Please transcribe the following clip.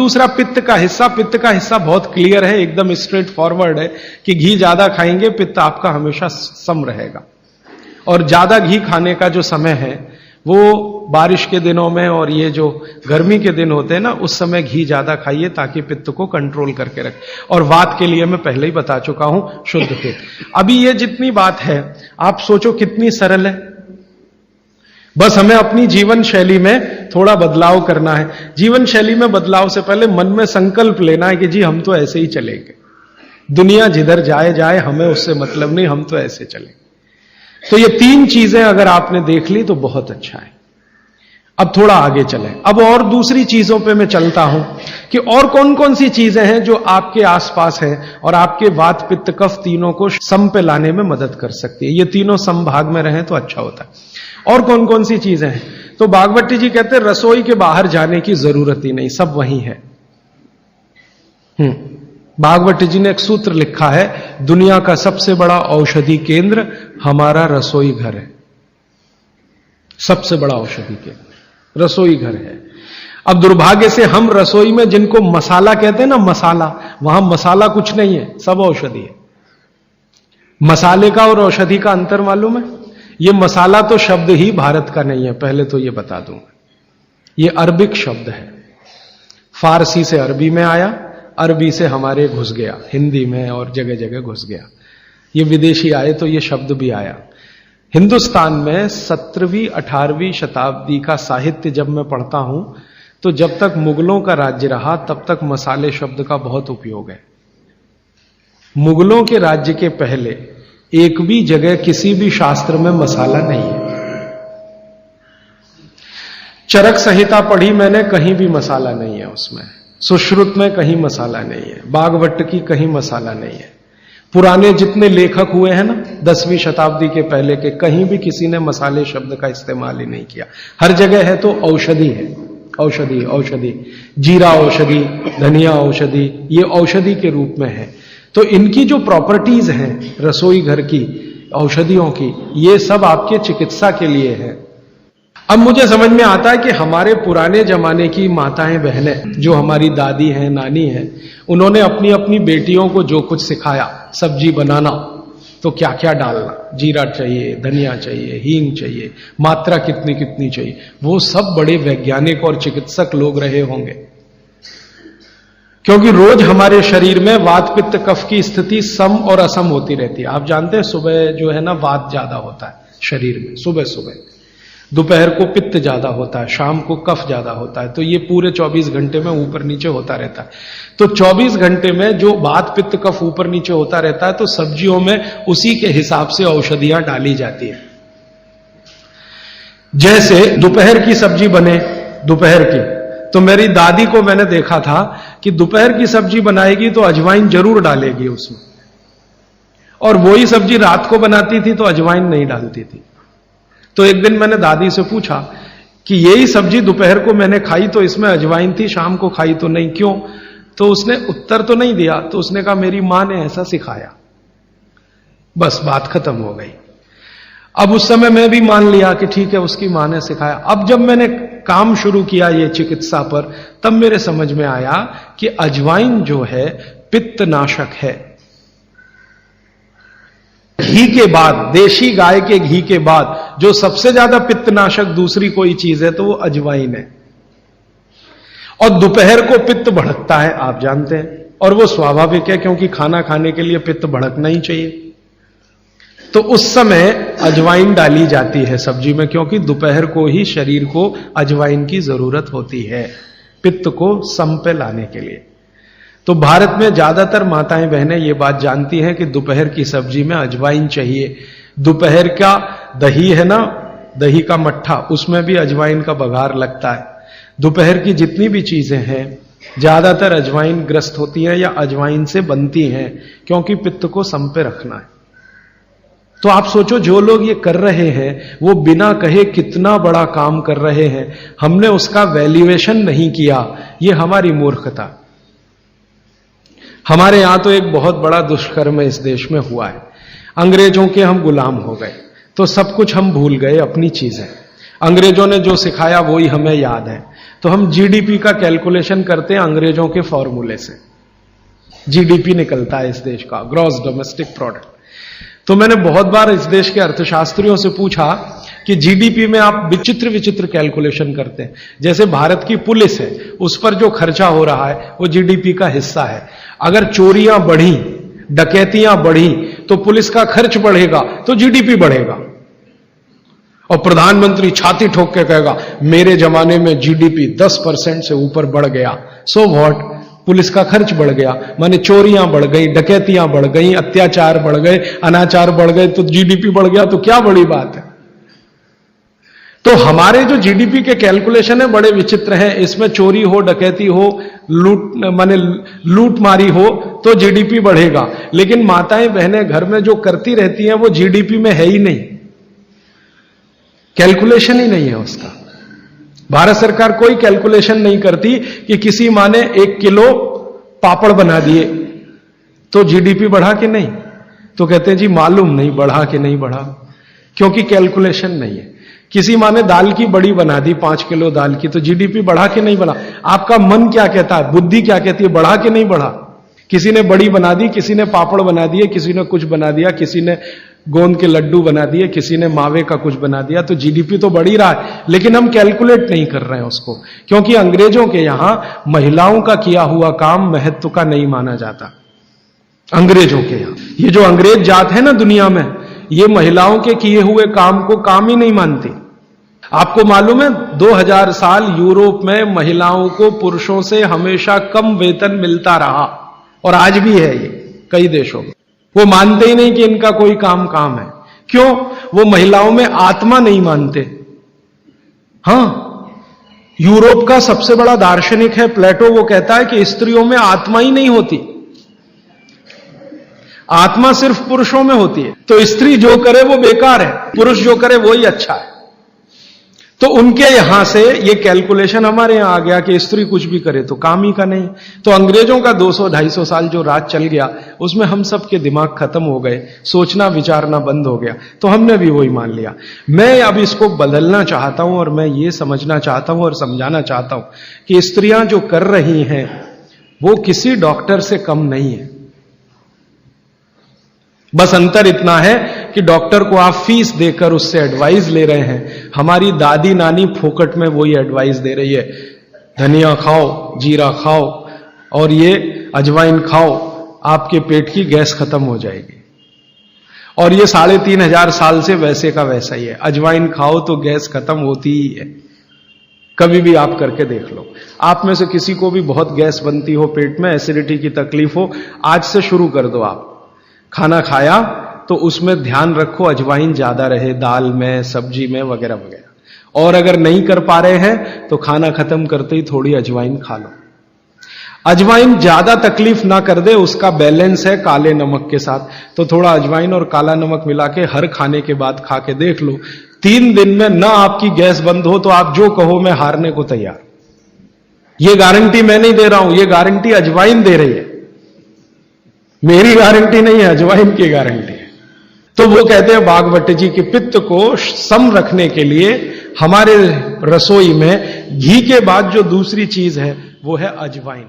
दूसरा पित्त का हिस्सा बहुत क्लियर है, एकदम स्ट्रेट फॉरवर्ड है कि घी ज्यादा खाएंगे पित्त आपका हमेशा सम रहेगा। और ज्यादा घी खाने का जो समय है वो बारिश के दिनों में और ये जो गर्मी के दिन होते हैं ना, उस समय घी ज्यादा खाइए ताकि पित्त को कंट्रोल करके रखे। और वात के लिए मैं पहले ही बता चुका हूं, शुद्ध पित्त। अभी ये जितनी बात है आप सोचो कितनी सरल है, बस हमें अपनी जीवन शैली में थोड़ा बदलाव करना है। जीवन शैली में बदलाव से पहले मन में संकल्प लेना है कि जी हम तो ऐसे ही चलेंगे, दुनिया जिधर जाए जाए हमें उससे मतलब नहीं, हम तो ऐसे चलेंगे। तो ये 3 चीजें अगर आपने देख ली तो बहुत अच्छा है। अब थोड़ा आगे चलें, अब और दूसरी चीजों पे मैं चलता हूं कि और कौन कौन सी चीजें हैं जो आपके आसपास हैं और आपके वात पित्त कफ तीनों को सम पे लाने में मदद कर सकती है। ये तीनों समभाग में रहें तो अच्छा होता है। और कौन कौन सी चीजें हैं? तो भागवती जी कहते हैं रसोई के बाहर जाने की जरूरत ही नहीं, सब वहीं है। भागवती जी ने एक सूत्र लिखा है, दुनिया का सबसे बड़ा औषधि केंद्र हमारा रसोई घर है। सबसे बड़ा औषधि केंद्र रसोई घर है। अब दुर्भाग्य से हम रसोई में जिनको मसाला कहते हैं ना, मसाला, वहां मसाला कुछ नहीं है, सब औषधि है। मसाले का और औषधि का अंतर मालूम है? ये मसाला तो शब्द ही भारत का नहीं है, पहले तो ये बता दूंगा। ये अरबिक शब्द है, फारसी से अरबी में आया, अरबी से हमारे घुस गया, हिंदी में और जगह जगह घुस गया। ये विदेशी आए तो ये शब्द भी आया। हिंदुस्तान में 17वीं 18वीं शताब्दी का साहित्य जब मैं पढ़ता हूं तो जब तक मुगलों का राज्य रहा तब तक मसाले शब्द का बहुत उपयोग है। मुगलों के राज्य के पहले एक भी जगह किसी भी शास्त्र में मसाला नहीं है। चरक संहिता पढ़ी मैंने, कहीं भी मसाला नहीं है उसमें। सुश्रुत में कहीं मसाला नहीं है, बागवट की कहीं मसाला नहीं है। पुराने जितने लेखक हुए हैं ना 10वीं शताब्दी के पहले के, कहीं भी किसी ने मसाले शब्द का इस्तेमाल ही नहीं किया। हर जगह है तो औषधि है, औषधि औषधि, जीरा औषधि, धनिया औषधि, ये औषधि के रूप में है। तो इनकी जो प्रॉपर्टीज हैं रसोई घर की, औषधियों की, ये सब आपके चिकित्सा के लिए है। अब मुझे समझ में आता है कि हमारे पुराने जमाने की माताएं बहनें, जो हमारी दादी हैं, नानी हैं, उन्होंने अपनी अपनी बेटियों को जो कुछ सिखाया, सब्जी बनाना तो क्या क्या डालना, जीरा चाहिए, धनिया चाहिए, हींग चाहिए, मात्रा कितनी कितनी चाहिए, वो सब बड़े वैज्ञानिक और चिकित्सक लोग रहे होंगे। क्योंकि रोज हमारे शरीर में वात पित्त कफ की स्थिति सम और असम होती रहती है। आप जानते हैं सुबह जो है ना वात ज्यादा होता है शरीर में, सुबह सुबह, दोपहर को पित्त ज्यादा होता है, शाम को कफ ज्यादा होता है। तो ये पूरे 24 घंटे में ऊपर नीचे होता रहता है। तो 24 घंटे में जो वात पित्त कफ ऊपर नीचे होता रहता है तो सब्जियों में उसी के हिसाब से औषधियां डाली जाती है। जैसे दोपहर की सब्जी बने, दोपहर की, तो मेरी दादी को मैंने देखा था कि दोपहर की सब्जी बनाएगी तो अजवाइन जरूर डालेगी उसमें, और वही सब्जी रात को बनाती थी तो अजवाइन नहीं डालती थी। तो एक दिन मैंने दादी से पूछा कि यही सब्जी दोपहर को मैंने खाई तो इसमें अजवाइन थी, शाम को खाई तो नहीं, क्यों? तो उसने उत्तर तो नहीं दिया। तो उसने कहा मेरी मां ने ऐसा सिखाया। बस बात खत्म हो गई। अब उस समय मैं भी मान लिया कि ठीक है उसकी मां ने सिखाया। अब जब मैंने काम शुरू किया ये चिकित्सा पर, तब मेरे समझ में आया कि अजवाइन जो है पित्तनाशक है। घी के बाद, देशी गाय के घी के बाद जो सबसे ज्यादा पित्तनाशक दूसरी कोई चीज है तो वो अजवाइन है। और दोपहर को पित्त भड़कता है, आप जानते हैं, और वो स्वाभाविक है क्योंकि खाना खाने के लिए पित्त भड़कना ही चाहिए। तो उस समय अजवाइन डाली जाती है सब्जी में, क्योंकि दोपहर को ही शरीर को अजवाइन की जरूरत होती है पित्त को सम पे लाने के लिए। तो भारत में ज्यादातर माताएं बहनें ये बात जानती हैं कि दोपहर की सब्जी में अजवाइन चाहिए। दोपहर का दही है ना, दही का मट्ठा, उसमें भी अजवाइन का बघार लगता है। दोपहर की जितनी भी चीजें हैं ज्यादातर अजवाइन ग्रस्त होती हैं या अजवाइन से बनती हैं, क्योंकि पित्त को सम पे रखना है। तो आप सोचो जो लोग ये कर रहे हैं वो बिना कहे कितना बड़ा काम कर रहे हैं, हमने उसका वैल्यूएशन नहीं किया, ये हमारी मूर्खता। हमारे यहां तो एक बहुत बड़ा दुष्कर्म इस देश में हुआ है। अंग्रेजों के हम गुलाम हो गए तो सब कुछ हम भूल गए, अपनी चीजें। अंग्रेजों ने जो सिखाया वही हमें याद है। तो हम जीडीपी का कैलकुलेशन करते हैं अंग्रेजों के फॉर्मूले से। जीडीपी निकलता है इस देश का, ग्रॉस डोमेस्टिक प्रोडक्ट। तो मैंने बहुत बार इस देश के अर्थशास्त्रियों से पूछा कि जीडीपी में आप विचित्र विचित्र कैलकुलेशन करते हैं। जैसे भारत की पुलिस है, उस पर जो खर्चा हो रहा है वो जीडीपी का हिस्सा है। अगर चोरियां बढ़ी, डकैतियां बढ़ी तो पुलिस का खर्च बढ़ेगा तो जीडीपी बढ़ेगा। और प्रधानमंत्री छाती ठोक के कहेगा मेरे जमाने में जीडीपी 10% से ऊपर बढ़ गया। सो व्हाट, पुलिस का खर्च बढ़ गया, माने चोरियां बढ़ गई, डकैतियां बढ़ गई, अत्याचार बढ़ गए, अनाचार बढ़ गए तो जीडीपी बढ़ गया, तो क्या बड़ी बात है। तो हमारे जो जीडीपी के कैलकुलेशन है बड़े विचित्र हैं। इसमें चोरी हो, डकैती हो, लूट मारी हो तो जीडीपी बढ़ेगा, लेकिन माताएं बहनें घर में जो करती रहती हैं वो जीडीपी में है ही नहीं, कैलकुलेशन ही नहीं है उसका। भारत सरकार कोई कैलकुलेशन नहीं करती कि किसी माँ ने 1 किलो पापड़ बना दिए तो जीडीपी बढ़ा कि नहीं, तो कहते हैं जी मालूम नहीं बढ़ा कि नहीं बढ़ा, क्योंकि कैलकुलेशन नहीं है। किसी माँ ने दाल की बड़ी बना दी 5 किलो दाल की, तो जीडीपी बढ़ा कि नहीं बढ़ा। आपका मन क्या कहता है, बुद्धि क्या कहती है, बढ़ा कि नहीं बढ़ा। किसी ने बड़ी बना दी, किसी ने पापड़ बना दिए, किसी ने कुछ बना दिया, किसी ने गोंद के लड्डू बना दिए, किसी ने मावे का कुछ बना दिया, तो जीडीपी तो बढ़ ही रहा है, लेकिन हम कैलकुलेट नहीं कर रहे हैं उसको, क्योंकि अंग्रेजों के यहां महिलाओं का किया हुआ काम महत्व का नहीं माना जाता। अंग्रेजों के यहां ये जो अंग्रेज जात है ना दुनिया में, ये महिलाओं के किए हुए काम को काम ही नहीं मानती। आपको मालूम है 2000 साल यूरोप में महिलाओं को पुरुषों से हमेशा कम वेतन मिलता रहा, और आज भी है ये कई देशों में। वो मानते ही नहीं कि इनका कोई काम है। क्यों? वो महिलाओं में आत्मा नहीं मानते। हां, यूरोप का सबसे बड़ा दार्शनिक है प्लेटो, वो कहता है कि स्त्रियों में आत्मा ही नहीं होती, आत्मा सिर्फ पुरुषों में होती है। तो स्त्री जो करे वो बेकार है, पुरुष जो करे वो ही अच्छा है। तो उनके यहां से ये कैलकुलेशन हमारे यहां आ गया कि स्त्री कुछ भी करे तो काम ही का नहीं। तो अंग्रेजों का 200-250 साल जो राज चल गया उसमें हम सब के दिमाग खत्म हो गए, सोचना विचारना बंद हो गया, तो हमने भी वही मान लिया। मैं अब इसको बदलना चाहता हूं और मैं ये समझना चाहता हूं और समझाना चाहता हूं कि स्त्रियां जो कर रही हैं वो किसी डॉक्टर से कम नहीं है। बस अंतर इतना है कि डॉक्टर को आप फीस देकर उससे एडवाइस ले रहे हैं, हमारी दादी नानी फोकट में वही एडवाइस दे रही है, धनिया खाओ, जीरा खाओ और ये अजवाइन खाओ, आपके पेट की गैस खत्म हो जाएगी। और ये 3500 साल से वैसे का वैसा ही है, अजवाइन खाओ तो गैस खत्म होती ही है। कभी भी आप करके देख लो। आप में से किसी को भी बहुत गैस बनती हो, पेट में एसिडिटी की तकलीफ हो, आज से शुरू कर दो। आप खाना खाया तो उसमें ध्यान रखो अजवाइन ज्यादा रहे, दाल में, सब्जी में, वगैरह वगैरह। और अगर नहीं कर पा रहे हैं तो खाना खत्म करते ही थोड़ी अजवाइन खा लो। अजवाइन ज्यादा तकलीफ ना कर दे, उसका बैलेंस है काले नमक के साथ, तो थोड़ा अजवाइन और काला नमक मिला के हर खाने के बाद खा के देख लो। 3 दिन में ना आपकी गैस बंद हो तो आप जो कहो मैं हारने को तैयार। ये गारंटी मैं नहीं दे रहा हूं, ये गारंटी अजवाइन दे रही है, मेरी गारंटी नहीं है, अजवाइन की गारंटी है। तो वो कहते हैं भागवत जी कि पित्त को सम रखने के लिए हमारे रसोई में घी के बाद जो दूसरी चीज है वो है अजवाइन।